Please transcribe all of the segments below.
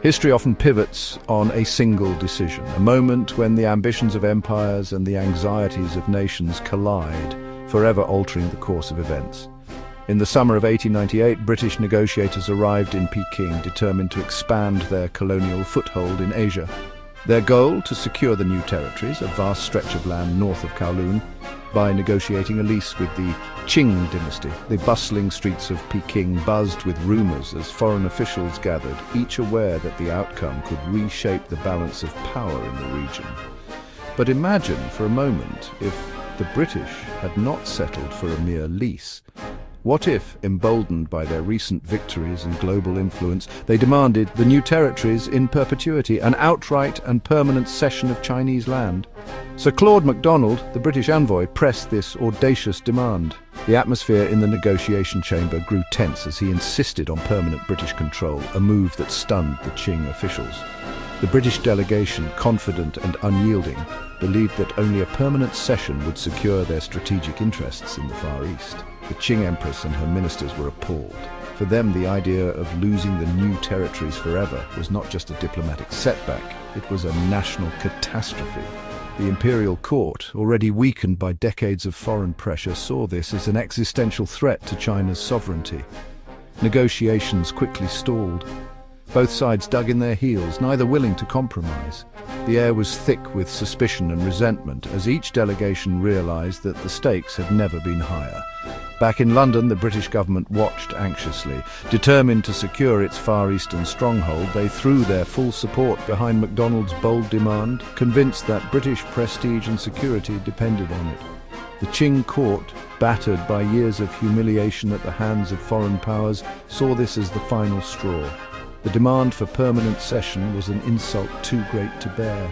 History often pivots on a single decision, a moment when the ambitions of empires and the anxieties of nations collide, forever altering the course of events. In the summer of 1898, British negotiators arrived in Peking, determined to expand their colonial foothold in Asia. Their goal, to secure the new territories, a vast stretch of land north of Kowloon, by negotiating a lease with the Qing dynasty. The bustling streets of Peking buzzed with rumors as foreign officials gathered, each aware that the outcome could reshape the balance of power in the region. But imagine for a moment if the British had not settled for a mere lease. What if, emboldened by their recent victories and global influence, they demanded the new territories in perpetuity, an outright and permanent cession of Chinese land? Sir Claude MacDonald, the British envoy, pressed this audacious demand. The atmosphere in the negotiation chamber grew tense as he insisted on permanent British control, a move that stunned the Qing officials. The British delegation, confident and unyielding, believed that only a permanent cession would secure their strategic interests in the Far East. The Qing Empress and her ministers were appalled. For them, the idea of losing the new territories forever was not just a diplomatic setback, it was a national catastrophe. The imperial court, already weakened by decades of foreign pressure, saw this as an existential threat to China's sovereignty. Negotiations quickly stalled. Both sides dug in their heels, neither willing to compromise. The air was thick with suspicion and resentment as each delegation realized that the stakes had never been higher. Back in London, the British government watched anxiously. Determined to secure its Far Eastern stronghold, they threw their full support behind MacDonald's bold demand, convinced that British prestige and security depended on it. The Qing court, battered by years of humiliation at the hands of foreign powers, saw this as the final straw. The demand for permanent cession was an insult too great to bear.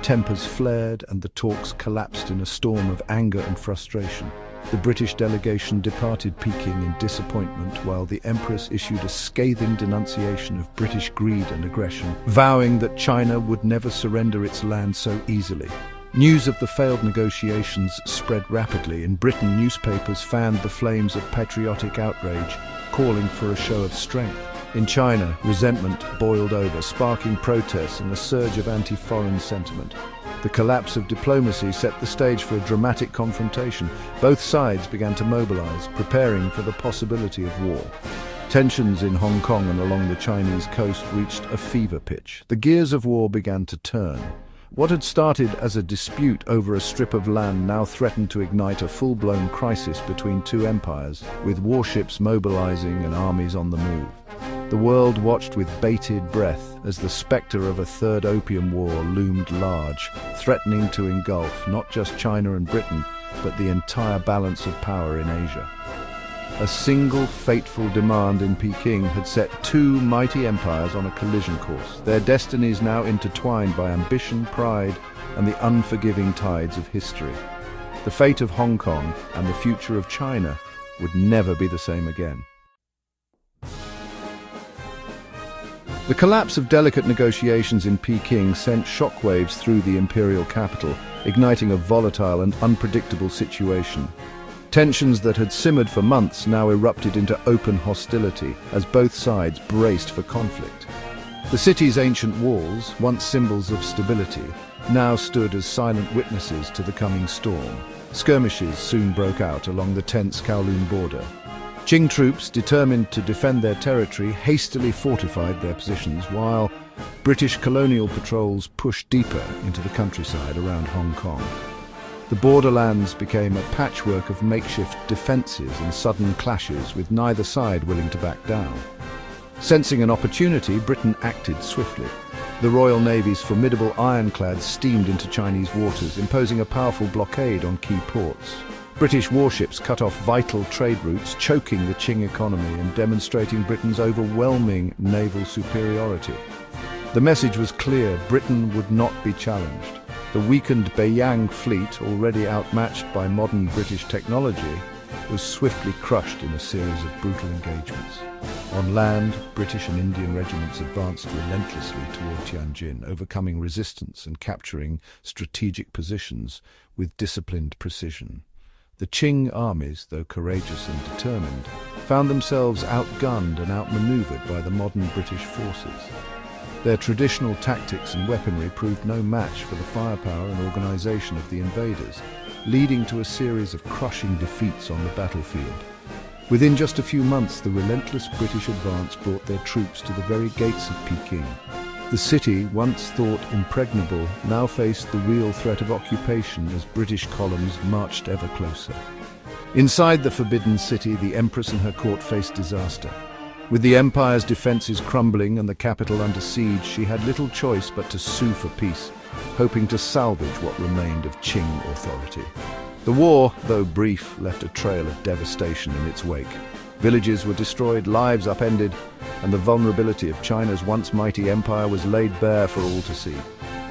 Tempers flared and the talks collapsed in a storm of anger and frustration. The British delegation departed Peking in disappointment, while the Empress issued a scathing denunciation of British greed and aggression, vowing that China would never surrender its land so easily. News of the failed negotiations spread rapidly. In Britain, newspapers fanned the flames of patriotic outrage, calling for a show of strength. In China, resentment boiled over, sparking protests and a surge of anti-foreign sentiment. The collapse of diplomacy set the stage for a dramatic confrontation. Both sides began to mobilize, preparing for the possibility of war. Tensions in Hong Kong and along the Chinese coast reached a fever pitch. The gears of war began to turn. What had started as a dispute over a strip of land now threatened to ignite a full-blown crisis between two empires, with warships mobilizing and armies on the move. The world watched with bated breath as the spectre of a third Opium War loomed large, threatening to engulf not just China and Britain, but the entire balance of power in Asia. A single fateful demand in Peking had set two mighty empires on a collision course, their destinies now intertwined by ambition, pride, and the unforgiving tides of history. The fate of Hong Kong and the future of China would never be the same again. The collapse of delicate negotiations in Peking sent shockwaves through the imperial capital, igniting a volatile and unpredictable situation. Tensions that had simmered for months now erupted into open hostility as both sides braced for conflict. The city's ancient walls, once symbols of stability, now stood as silent witnesses to the coming storm. Skirmishes soon broke out along the tense Kowloon border. Qing troops, determined to defend their territory, hastily fortified their positions, while British colonial patrols pushed deeper into the countryside around Hong Kong. The borderlands became a patchwork of makeshift defences and sudden clashes, with neither side willing to back down. Sensing an opportunity, Britain acted swiftly. The Royal Navy's formidable ironclads steamed into Chinese waters, imposing a powerful blockade on key ports. British warships cut off vital trade routes, choking the Qing economy and demonstrating Britain's overwhelming naval superiority. The message was clear: Britain would not be challenged. The weakened Beiyang fleet, already outmatched by modern British technology, was swiftly crushed in a series of brutal engagements. On land, British and Indian regiments advanced relentlessly toward Tianjin, overcoming resistance and capturing strategic positions with disciplined precision. The Qing armies, though courageous and determined, found themselves outgunned and outmaneuvered by the modern British forces. Their traditional tactics and weaponry proved no match for the firepower and organization of the invaders, leading to a series of crushing defeats on the battlefield. Within just a few months, the relentless British advance brought their troops to the very gates of Peking. The city, once thought impregnable, now faced the real threat of occupation as British columns marched ever closer. Inside the forbidden city, the Empress and her court faced disaster. With the empire's defenses crumbling and the capital under siege, she had little choice but to sue for peace, hoping to salvage what remained of Qing authority. The war, though brief, left a trail of devastation in its wake. Villages were destroyed, lives upended, and the vulnerability of China's once mighty empire was laid bare for all to see.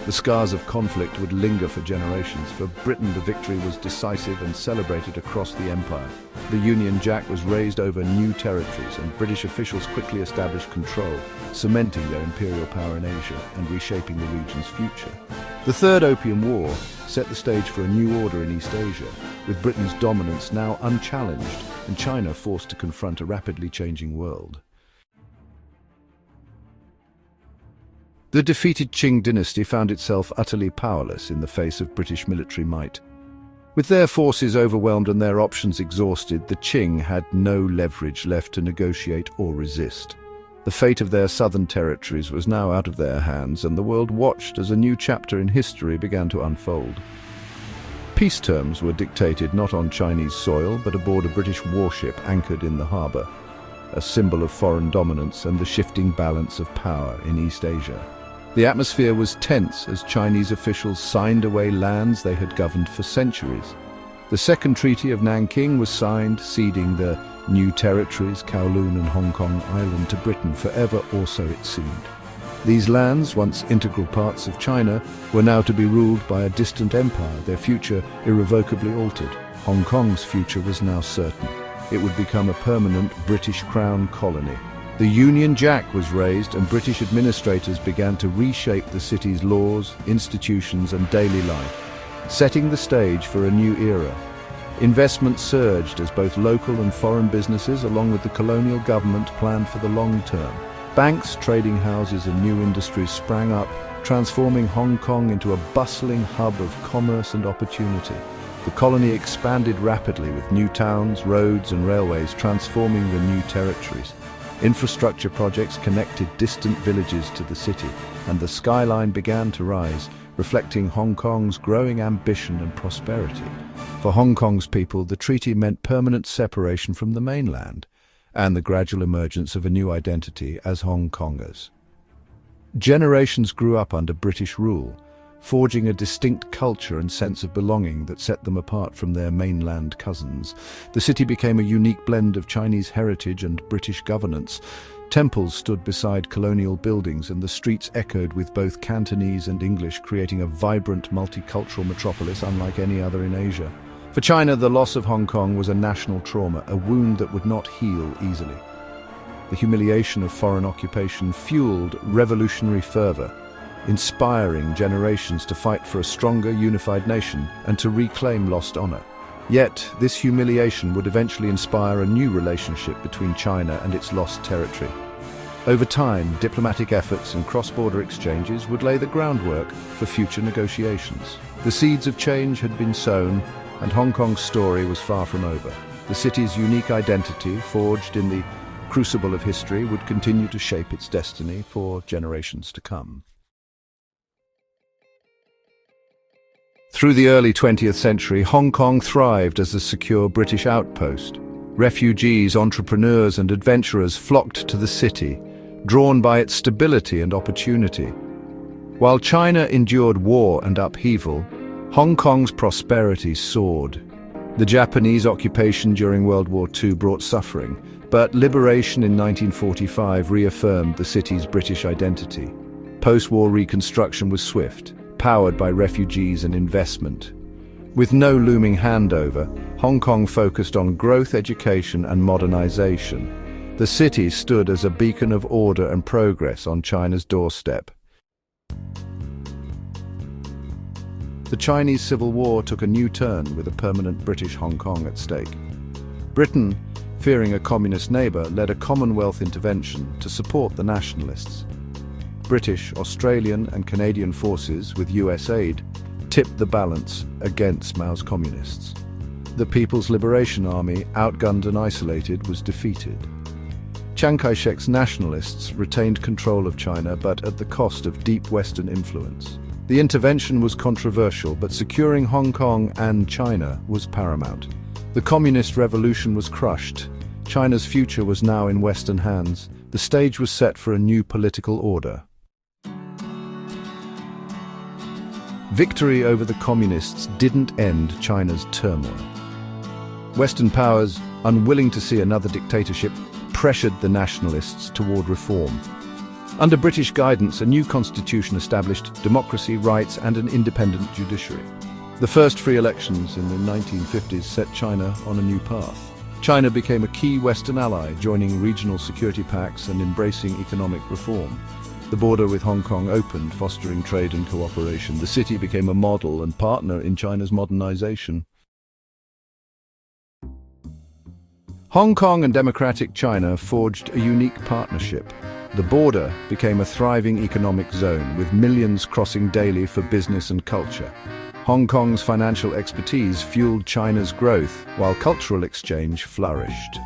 The scars of conflict would linger for generations. For Britain, the victory was decisive and celebrated across the empire. The Union Jack was raised over new territories, and British officials quickly established control, cementing their imperial power in Asia and reshaping the region's future. The Third Opium War set the stage for a new order in East Asia, with Britain's dominance now unchallenged and China forced to confront a rapidly changing world. The defeated Qing dynasty found itself utterly powerless in the face of British military might. With their forces overwhelmed and their options exhausted, the Qing had no leverage left to negotiate or resist. The fate of their southern territories was now out of their hands, and the world watched as a new chapter in history began to unfold. Peace terms were dictated not on Chinese soil, but aboard a British warship anchored in the harbour, a symbol of foreign dominance and the shifting balance of power in East Asia. The atmosphere was tense as Chinese officials signed away lands they had governed for centuries. The Second Treaty of Nanking was signed, ceding the new territories, Kowloon and Hong Kong Island, to Britain forever, or so it seemed. These lands, once integral parts of China, were now to be ruled by a distant empire, their future irrevocably altered. Hong Kong's future was now certain. It would become a permanent British Crown colony. The Union Jack was raised, and British administrators began to reshape the city's laws, institutions and daily life, setting the stage for a new era. Investment surged as both local and foreign businesses, along with the colonial government, planned for the long term. Banks, trading houses and new industries sprang up, transforming Hong Kong into a bustling hub of commerce and opportunity. The colony expanded rapidly, with new towns, roads and railways transforming the new territories. Infrastructure projects connected distant villages to the city, and the skyline began to rise, reflecting Hong Kong's growing ambition and prosperity. For Hong Kong's people, the treaty meant permanent separation from the mainland, and the gradual emergence of a new identity as Hong Kongers. Generations grew up under British rule, forging a distinct culture and sense of belonging that set them apart from their mainland cousins. The city became a unique blend of Chinese heritage and British governance. Temples stood beside colonial buildings, and the streets echoed with both Cantonese and English, creating a vibrant multicultural metropolis unlike any other in Asia. For China, the loss of Hong Kong was a national trauma, a wound that would not heal easily. The humiliation of foreign occupation fueled revolutionary fervor, inspiring generations to fight for a stronger, unified nation and to reclaim lost honor. Yet, this humiliation would eventually inspire a new relationship between China and its lost territory. Over time, diplomatic efforts and cross-border exchanges would lay the groundwork for future negotiations. The seeds of change had been sown, and Hong Kong's story was far from over. The city's unique identity, forged in the crucible of history, would continue to shape its destiny for generations to come. Through the early 20th century, Hong Kong thrived as a secure British outpost. Refugees, entrepreneurs and adventurers flocked to the city, drawn by its stability and opportunity. While China endured war and upheaval, Hong Kong's prosperity soared. The Japanese occupation during World War II brought suffering, but liberation in 1945 reaffirmed the city's British identity. Post-war reconstruction was swift, powered by refugees and investment. With no looming handover, Hong Kong focused on growth, education and modernization. The city stood as a beacon of order and progress on China's doorstep. The Chinese Civil War took a new turn with a permanent British Hong Kong at stake. Britain, fearing a communist neighbour, led a Commonwealth intervention to support the nationalists. British, Australian and Canadian forces, with US aid, tipped the balance against Mao's communists. The People's Liberation Army, outgunned and isolated, was defeated. Chiang Kai-shek's nationalists retained control of China, but at the cost of deep Western influence. The intervention was controversial, but securing Hong Kong and China was paramount. The Communist Revolution was crushed. China's future was now in Western hands. The stage was set for a new political order. Victory over the Communists didn't end China's turmoil. Western powers, unwilling to see another dictatorship, pressured the nationalists toward reform. Under British guidance, a new constitution established democracy, rights, and an independent judiciary. The first free elections in the 1950s set China on a new path. China became a key Western ally, joining regional security pacts and embracing economic reform. The border with Hong Kong opened, fostering trade and cooperation. The city became a model and partner in China's modernization. Hong Kong and democratic China forged a unique partnership. The border became a thriving economic zone, with millions crossing daily for business and culture. Hong Kong's financial expertise fueled China's growth, while cultural exchange flourished.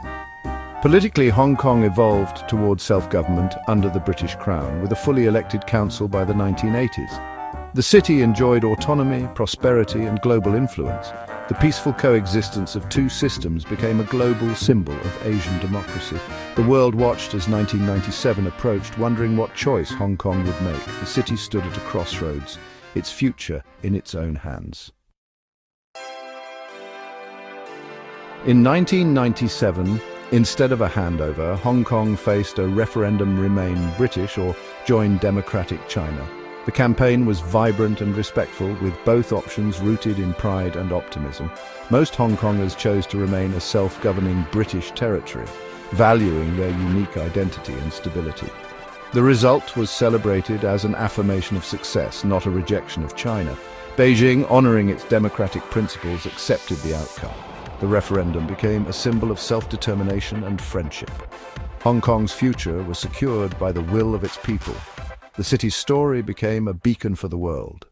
Politically, Hong Kong evolved towards self-government under the British Crown, with a fully elected council by the 1980s. The city enjoyed autonomy, prosperity, and global influence. The peaceful coexistence of two systems became a global symbol of Asian democracy. The world watched as 1997 approached, wondering what choice Hong Kong would make. The city stood at a crossroads, its future in its own hands. In 1997, instead of a handover, Hong Kong faced a referendum: remain British or join democratic China. The campaign was vibrant and respectful, with both options rooted in pride and optimism. Most Hong Kongers chose to remain a self-governing British territory, valuing their unique identity and stability. The result was celebrated as an affirmation of success, not a rejection of China. Beijing, honoring its democratic principles, accepted the outcome. The referendum became a symbol of self-determination and friendship. Hong Kong's future was secured by the will of its people. The city's story became a beacon for the world.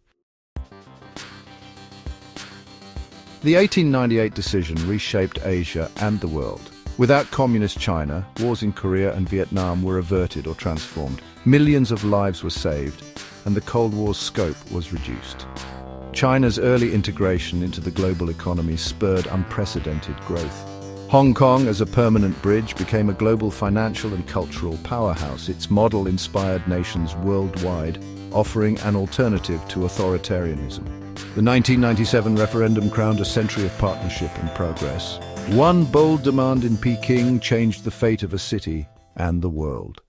The 1898 decision reshaped Asia and the world. Without Communist China, wars in Korea and Vietnam were averted or transformed. Millions of lives were saved, and the Cold War's scope was reduced. China's early integration into the global economy spurred unprecedented growth. Hong Kong, as a permanent bridge, became a global financial and cultural powerhouse. Its model inspired nations worldwide, offering an alternative to authoritarianism. The 1997 referendum crowned a century of partnership and progress. One bold demand in Peking changed the fate of a city and the world.